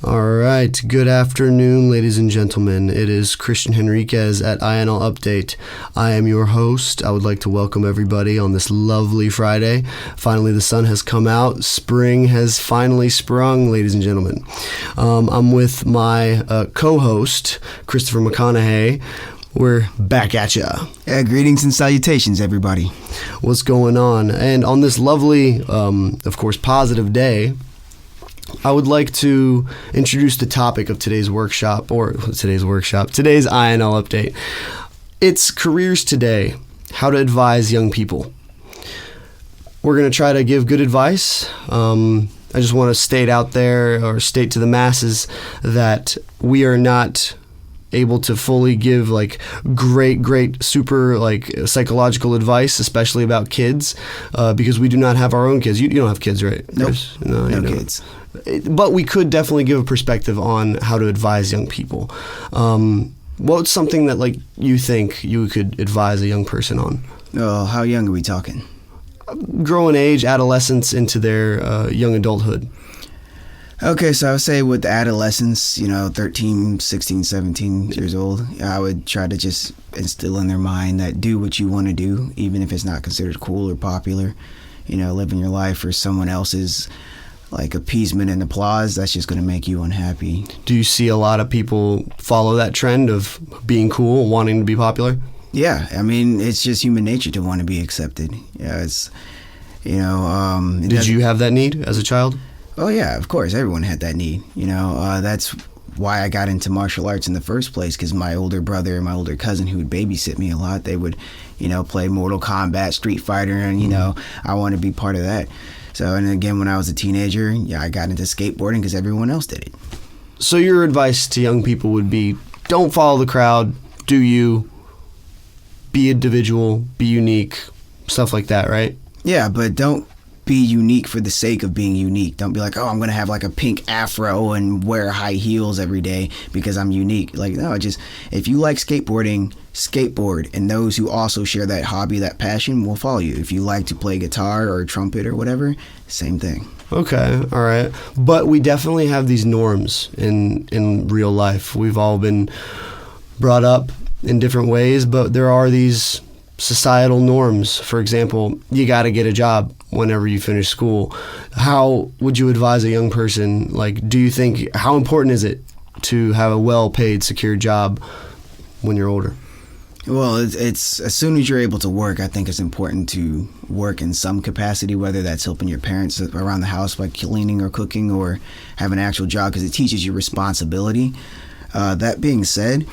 All right. Good afternoon, ladies and gentlemen. It is Christian Henriquez at Inl Update. I am your host. I would like to welcome everybody on this lovely Friday. Finally, the sun has come out. Spring has finally sprung, ladies and gentlemen. I'm with my co-host, Christopher McConaughey. We're back at ya. Greetings and salutations, everybody. What's going on? And on this lovely, of course, positive day, I would like to introduce the topic of today's Inl Update. It's Careers Today, how to advise young people. We're going to try to give good advice. I just want to state to the masses that we are not able to fully give great super psychological advice, especially about kids, because we do not have our own kids. You don't have kids, right? Nope. No kids. But we could definitely give a perspective on how to advise young people. What's something that you think you could advise a young person on? How young are we talking? Growing age, adolescence into their young adulthood. Okay, so I would say with adolescents, 13, 16, 17 years old, I would try to just instill in their mind that do what you want to do, even if it's not considered cool or popular. Living your life for someone else's appeasement and applause, that's just going to make you unhappy. Do you see a lot of people follow that trend of being cool, wanting to be popular? Yeah, I mean, it's just human nature to want to be accepted. Yeah, Did you have that need as a child? Oh yeah, of course. Everyone had that need. That's why I got into martial arts in the first place, because my older brother and my older cousin, who would babysit me a lot, they would, play Mortal Kombat, Street Fighter, and, I want to be part of that. So, and again, when I was a teenager, I got into skateboarding because everyone else did it. So your advice to young people would be, don't follow the crowd, do you, be individual, be unique, stuff like that, right? Yeah, but don't be unique for the sake of being unique. Don't be like, I'm going to have a pink afro and wear high heels every day because I'm unique. No, just if you like skateboarding, skateboard, and those who also share that hobby, that passion, will follow you. If you like to play guitar or trumpet or whatever, same thing. Okay, all right. But we definitely have these norms in real life. We've all been brought up in different ways, but there are these societal norms. For example, you got to get a job whenever you finish school. How would you advise a young person? Do you think, how important is it to have a well-paid, secure job when you're older? Well, it's as soon as you're able to work, I think it's important to work in some capacity, whether that's helping your parents around the house by cleaning or cooking, or have an actual job, because it teaches you responsibility. That being said,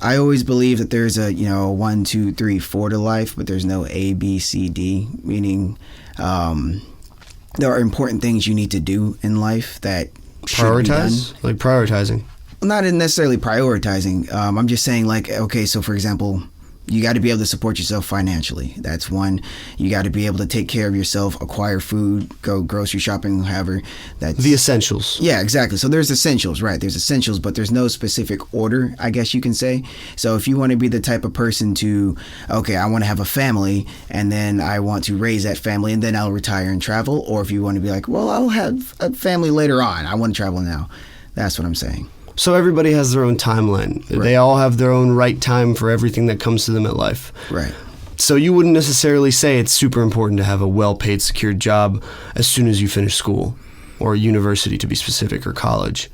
I always believe that there's a 1, 2, 3, 4 to life, but there's no A, B, C, D, meaning there are important things you need to do in life that should be done. Prioritizing? Not necessarily prioritizing. I'm just saying okay, so for example, you got to be able to support yourself financially. That's one. You got to be able to take care of yourself, acquire food, go grocery shopping, however. That's the essentials. Yeah, exactly. So there's essentials, right? There's essentials, but there's no specific order, I guess you can say. So if you want to be the type of person to, okay, I want to have a family, and then I want to raise that family, and then I'll retire and travel. Or if you want to be well, I'll have a family later on. I want to travel now. That's what I'm saying. So everybody has their own timeline. Right. They all have their own right time for everything that comes to them at life. Right. So you wouldn't necessarily say it's super important to have a well-paid, secured job as soon as you finish school, or university to be specific, or college.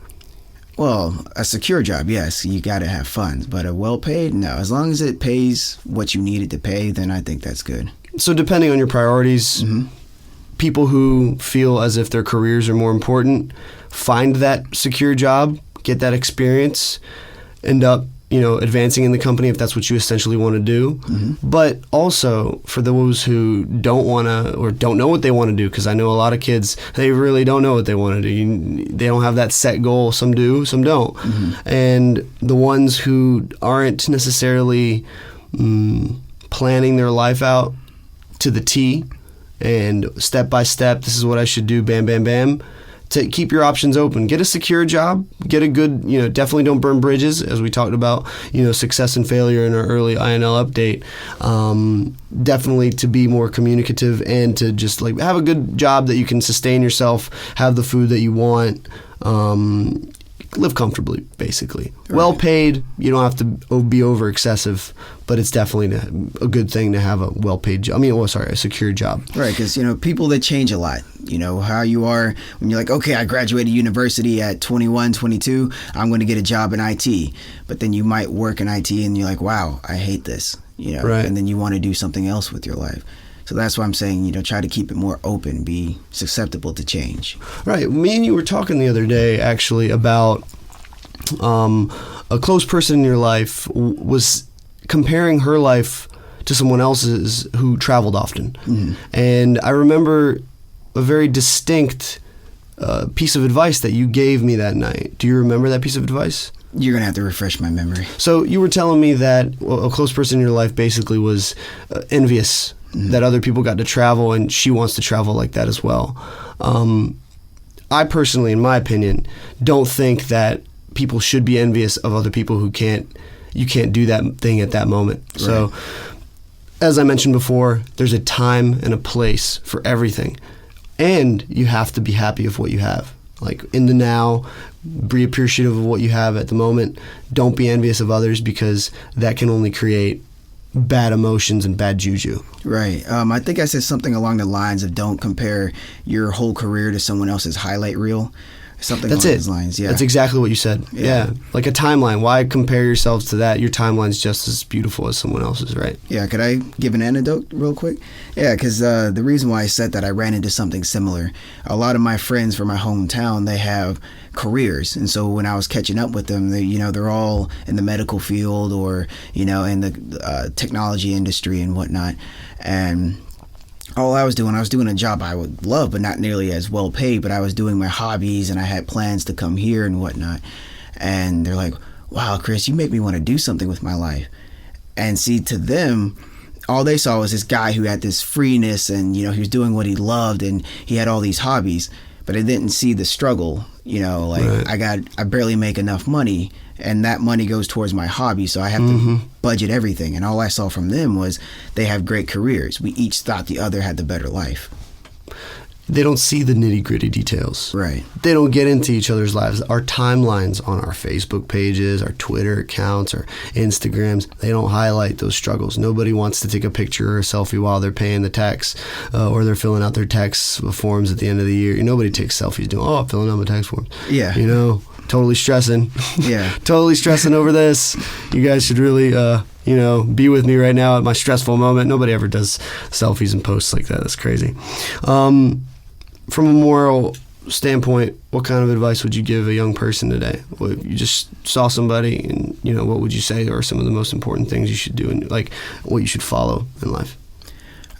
Well, a secure job, yes, you got to have funds. But a well-paid, no. As long as it pays what you need it to pay, then I think that's good. So depending on your priorities, people who feel as if their careers are more important find that secure job, get that experience, end up, advancing in the company if that's what you essentially want to do. But also for those who don't want to, or don't know what they want to do, because I know a lot of kids, they really don't know what they want to do. They don't have that set goal. Some do, some don't. And the ones who aren't necessarily planning their life out to the T and step by step, this is what I should do, bam, bam, bam, to keep your options open. Get a secure job, get a good, definitely don't burn bridges, as we talked about, success and failure in our early Inl update. Definitely to be more communicative and to just have a good job that you can sustain yourself, have the food that you want, live comfortably, basically. Right. Well paid. You don't have to be over excessive, but it's definitely a good thing to have a well paid job. A secure job. Right, because people that change a lot. How you are when you're like, okay, I graduated university at 21, 22. I'm going to get a job in IT, but then you might work in IT and you're like, wow, I hate this. Right. And then you want to do something else with your life. So that's why I'm saying, try to keep it more open, be susceptible to change. Right. Me and you were talking the other day, actually, about a close person in your life was comparing her life to someone else's who traveled often. Mm-hmm. And I remember a very distinct piece of advice that you gave me that night. Do you remember that piece of advice? You're going to have to refresh my memory. So you were telling me that a close person in your life basically was envious that other people got to travel, and she wants to travel like that as well. I personally, in my opinion, don't think that people should be envious of other people who you can't do that thing at that moment. Right. So, as I mentioned before, there's a time and a place for everything, and you have to be happy with what you have. Like in the now, be appreciative of what you have at the moment. Don't be envious of others, because that can only create bad emotions and bad juju. Right. I think I said something along the lines of don't compare your whole career to someone else's highlight reel. Something along those lines. Yeah. That's exactly what you said. Yeah. Like a timeline. Why compare yourselves to that? Your timeline's just as beautiful as someone else's, right? Yeah. Could I give an anecdote real quick? Yeah, because the reason why I said that, I ran into something similar. A lot of my friends from my hometown, they have careers, and so when I was catching up with them, they're all in the medical field or in the technology industry and whatnot, and all I was doing a job I would love, but not nearly as well paid, but I was doing my hobbies and I had plans to come here and whatnot. And they're like, wow, Chris, you make me want to do something with my life. And see, to them, all they saw was this guy who had this freeness and, he was doing what he loved and he had all these hobbies, but I didn't see the struggle, right. I barely make enough money, and that money goes towards my hobby, so I have to budget everything. And all I saw from them was they have great careers. We each thought the other had the better life. They don't see the nitty-gritty details. Right. They don't get into each other's lives. Our timelines on our Facebook pages, our Twitter accounts, our Instagrams, they don't highlight those struggles. Nobody wants to take a picture or a selfie while they're paying the tax or they're filling out their tax forms at the end of the year. Nobody takes selfies doing, I'm filling out my tax forms. Yeah. Totally stressing. Yeah. Totally stressing over this. You guys should really, be with me right now at my stressful moment. Nobody ever does selfies and posts like that. That's crazy. From a moral standpoint, what kind of advice would you give a young person today? If you just saw somebody and, what would you say are some of the most important things you should do and what you should follow in life?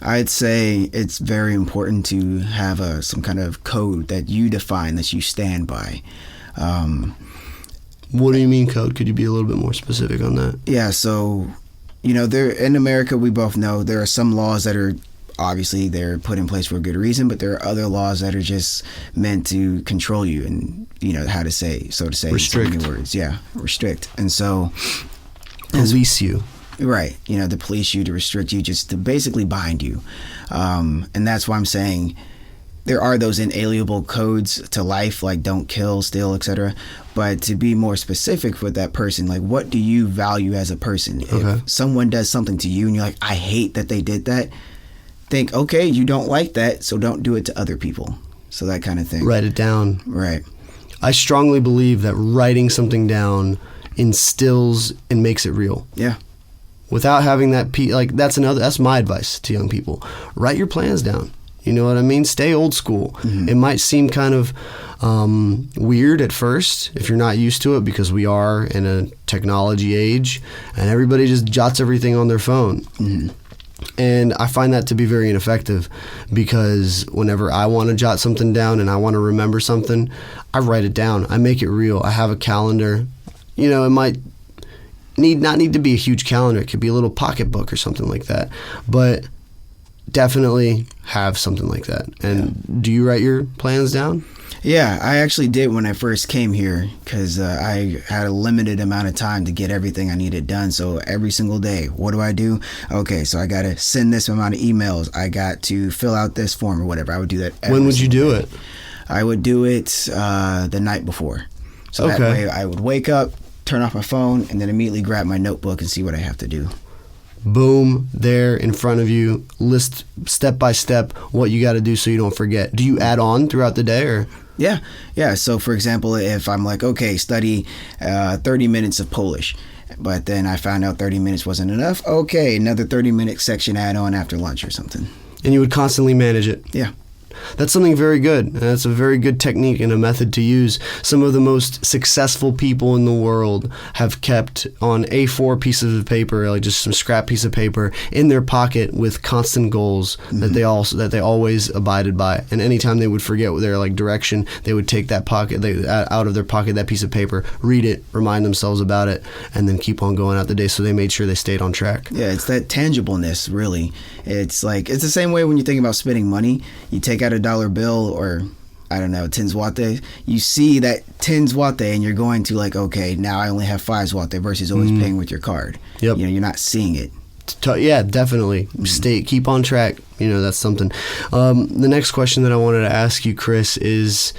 I'd say it's very important to have some kind of code that you define, that you stand by. What do you mean code? Could you be a little bit more specific on that? Yeah, so, there in America, we both know there are some laws that are obviously they're put in place for a good reason, but there are other laws that are just meant to control you and, how to say, so to say, restrict. In so many words. Yeah, restrict. And so police you. Right. To police you, to restrict you, just to basically bind you. And that's why I'm saying there are those inalienable codes to life, like don't kill, steal, etc. But to be more specific with that person, like what do you value as a person? Okay. If someone does something to you and you're like, I hate that they did that, think, okay, you don't like that, so don't do it to other people. So that kind of thing. Write it down. Right. I strongly believe that writing something down instills and makes it real. Yeah. Without having that, that's my advice to young people. Write your plans down. You know what I mean? Stay old school. Mm-hmm. It might seem kind of weird at first if you're not used to it, because we are in a technology age and everybody just jots everything on their phone. Mm-hmm. And I find that to be very ineffective, because whenever I want to jot something down and I want to remember something, I write it down. I make it real. I have a calendar. It might not need to be a huge calendar. It could be a little pocketbook or something like that. But definitely have something like that. And do you write your plans down? Yeah, I actually did when I first came here, because I had a limited amount of time to get everything I needed done. So every single day, what do? Okay, so I got to send this amount of emails. I got to fill out this form or whatever. I would do that every When would you do day. it? I would do it the night before. So that Okay. way I would wake up, turn off my phone, and then immediately grab my notebook and see what I have to do. Boom, there in front of you, list step by step what you got to do so you don't forget. Do you add on throughout the day, or? Yeah. So, for example, if I'm like, okay, study 30 minutes of Polish, but then I found out 30 minutes wasn't enough, okay, another 30-minute section add on after lunch or something. And you would constantly manage it. Yeah. That's something very good. That's a very good technique and a method to use. Some of the most successful people in the world have kept on A4 pieces of paper, like just some scrap piece of paper, in their pocket with constant goals that they always abided by. And anytime they would forget their like direction, they would take that out of their pocket, that piece of paper, read it, remind themselves about it, and then keep on going out the day. So they made sure they stayed on track. Yeah, it's that tangibleness, really. It's like, it's the same way when you think about spending money. You take out a dollar bill, or I don't know, 10 zloty. You see that 10 zloty and you're going to like, okay, now I only have 5 zloty versus always paying with your card. Yep. You know, you're not seeing it. Yeah, definitely. Keep on track. You know, that's something. The next question that I wanted to ask you, Chris, is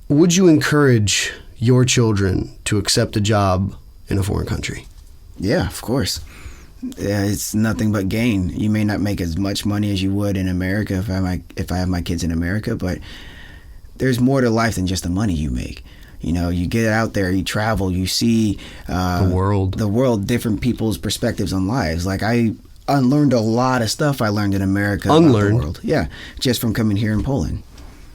would you encourage your children to accept a job in a foreign country? Yeah, of course. Yeah, it's nothing but gain. You may not make as much money as you would in America if I have my kids in America, but there's more to life than just the money you make. You know, you get out there, you travel, you see The world. different people's perspectives on lives. Like I unlearned a lot of stuff I learned in America Unlearned? about the world. Yeah, just from coming here in Poland.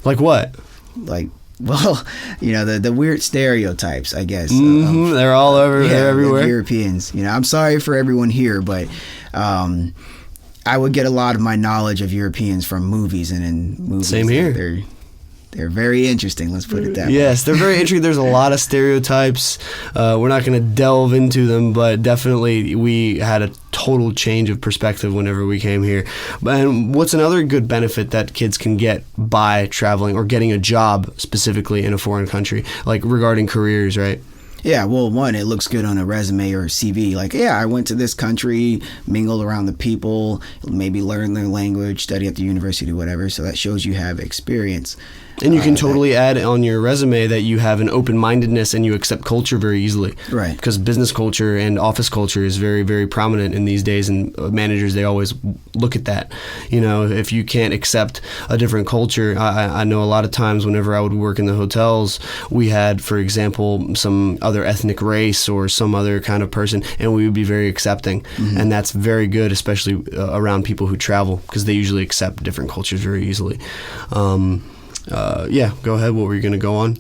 Like what? Like, well, you know, the weird stereotypes, I guess. They're all over. They're everywhere. Like Europeans. You know, I'm sorry for everyone here, but I would get a lot of my knowledge of Europeans from movies, and in movies. Same here. They're very interesting. Let's put it that way. Yes, they're very interesting. There's a lot of stereotypes. We're not going to delve into them, but definitely we had a total change of perspective whenever we came here. And what's another good benefit that kids can get by traveling or getting a job specifically in a foreign country, like regarding careers, right? Yeah, well, one, it looks good on a resume or a CV. Like, yeah, I went to this country, mingled around the people, maybe learn their language, study at the university, whatever. So that shows you have experience. And you can totally add on your resume that you have an open-mindedness and you accept culture very easily. Right. Because business culture and office culture is very, very prominent in these days, and managers, they always look at that. You know, if you can't accept a different culture, I know a lot of times whenever I would work in the hotels, we had, for example, some other ethnic race or some other kind of person, and we would be very accepting. And that's very good, especially around people who travel, because they usually accept different cultures very easily. Yeah, go ahead. What were you going to go on?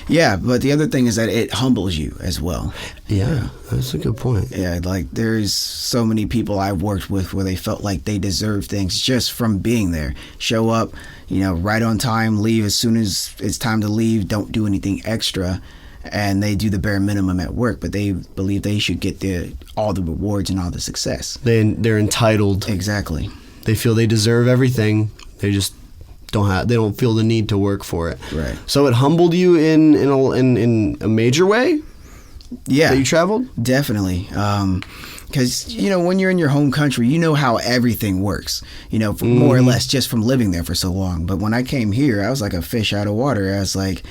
Yeah, but the other thing is that it humbles you as well. Yeah, that's a good point. Yeah, like there's so many people I've worked with where they felt like they deserve things just from being there. Show up, you know, right on time, leave as soon as it's time to leave, don't do anything extra. And they do the bare minimum at work, but they believe they should get all the rewards and all the success. They're entitled. Exactly. They feel they deserve everything. They just they don't feel the need to work for it. Right. So it humbled you in a major way? Yeah. That you traveled? Definitely. Because, you know, when you're in your home country, you know how everything works, you know, more or less just from living there for so long. But when I came here, I was like a fish out of water. I was like,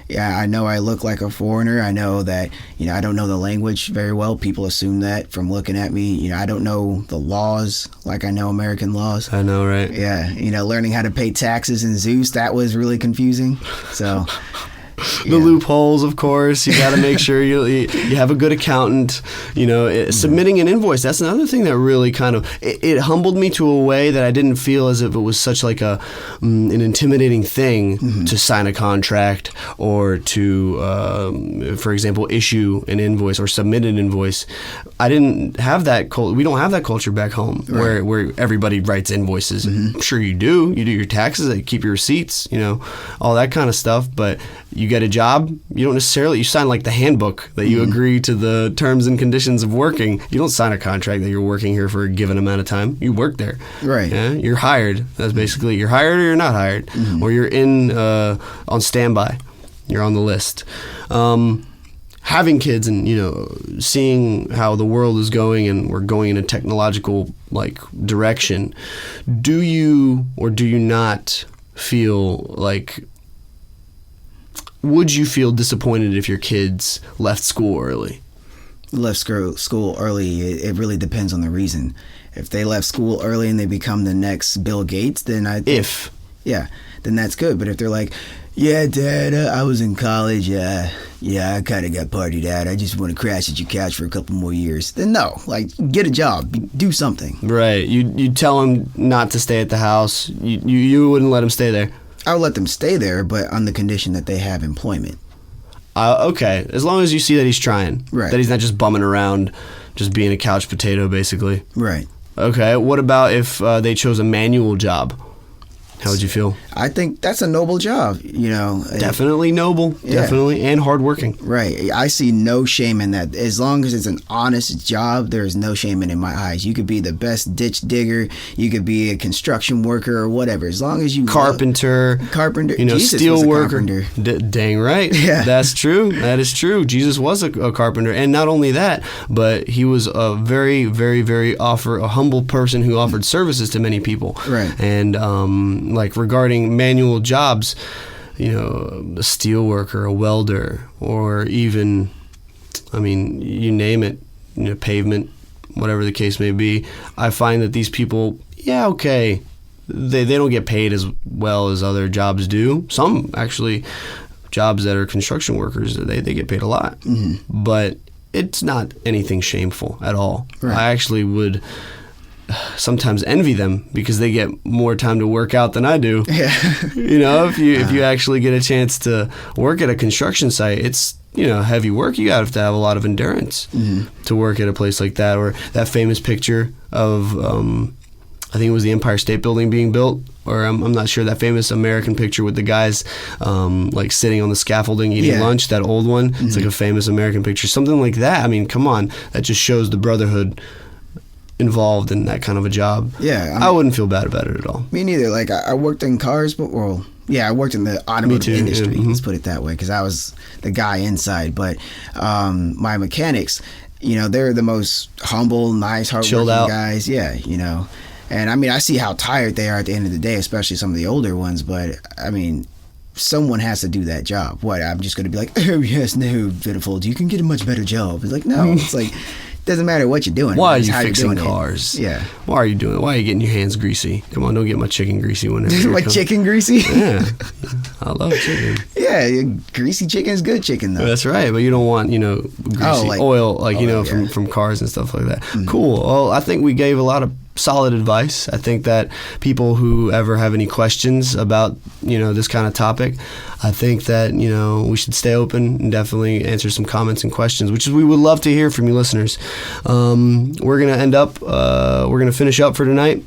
yeah, I know I look like a foreigner. I know that, you know, I don't know the language very well. People assume that from looking at me. You know, I don't know the laws like I know American laws. I know, right? Yeah. You know, learning how to pay taxes in Zeus, that was really confusing. So... The loopholes, of course. You got to make sure you have a good accountant. You know, submitting an invoice. That's another thing that really kind of it humbled me to a way that I didn't feel as if it was such like an intimidating thing to sign a contract or to, for example, issue an invoice or submit an invoice. I didn't have that. We don't have that culture back home where everybody writes invoices. I'm sure you do. You do your taxes. You keep your receipts. You know, all that kind of stuff. But you get a job, you don't necessarily, you sign like the handbook that you agree to the terms and conditions of working. You don't sign a contract that you're working here for a given amount of time. You work there. Right. Yeah? You're hired. That's basically, you're hired or you're not hired. Or you're on standby. You're on the list. Having kids and, you know, seeing how the world is going and we're going in a technological like direction, do you or do you not feel like would you feel disappointed if your kids left school early? Left school early, it really depends on the reason. If they left school early and they become the next Bill Gates, then then that's good. But if they're like, yeah, Dad, I was in college, I kind of got partied out, I just want to crash at your couch for a couple more years, then no, like, get a job, do something. Right. You tell them not to stay at the house. You wouldn't let them stay there. I would let them stay there, but on the condition that they have employment. Okay, as long as you see that he's trying. Right. That he's not just bumming around, just being a couch potato, basically. Right. Okay, what about if they chose a manual job? How would you feel? I think that's a noble job, Definitely noble, Yeah. definitely, and hardworking. Right. I see no shame in that. As long as it's an honest job, there is no shame in my eyes. You could be the best ditch digger, you could be a construction worker or whatever. As long as you Carpenter, Jesus steel was a worker. carpenter. Dang right. Yeah. That's true. That is true. Jesus was a carpenter, and not only that, but he was a very, very, very a humble person who offered services to many people. Right. And like regarding manual jobs, a steel worker, a welder, or even, you name it, pavement, whatever the case may be. I find that these people, they don't get paid as well as other jobs do. Some actually, jobs that are construction workers, they get paid a lot. Mm-hmm. But it's not anything shameful at all. Right. I actually would sometimes envy them because they get more time to work out than I do. Yeah. If you actually get a chance to work at a construction site, it's heavy work. You have to have a lot of endurance to work at a place like that. Or that famous picture of I think it was the Empire State Building being built, or I'm not sure, that famous American picture with the guys like sitting on the scaffolding eating lunch, that old one. Mm-hmm. It's like a famous American picture, something like that. Come on, that just shows the brotherhood involved in that kind of a job. Yeah, I wouldn't feel bad about it at all. Me neither. Like, I worked in cars, but I worked in the automotive industry. Yeah. Mm-hmm. Let's put it that way, because I was the guy inside. But my mechanics, they're the most humble, nice, hardworking guys. Yeah, and I see how tired they are at the end of the day, especially some of the older ones. But someone has to do that job. What, I'm just going to be like, oh yes, no, beautiful, you can get a much better job? It's like, no, it's like, doesn't matter what you're doing. Why are you fixing cars? Yeah. Why are you doing it? Why are you getting your hands greasy? Come on, don't get my chicken greasy whenever. My chicken greasy? Yeah. I love chicken. Yeah, greasy chicken is good chicken, though. That's right, but you don't want, greasy oil, from cars and stuff like that. Mm-hmm. Cool. Well, I think we gave a lot of solid advice. I think that people who ever have any questions about, this kind of topic, I think that, we should stay open and definitely answer some comments and questions, which is, we would love to hear from you listeners. We're going to finish up for tonight,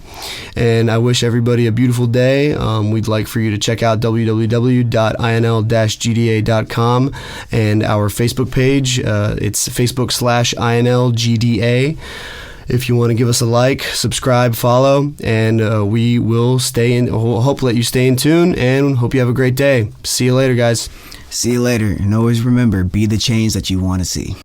and I wish everybody a beautiful day. We'd like for you to check out www.inl-gda.com and our Facebook page. It's Facebook.com/INLGDA. If you want to give us a like, subscribe, follow, and we will hope that you stay in tune, and hope you have a great day. See you later, guys. See you later. And always remember, be the change that you want to see.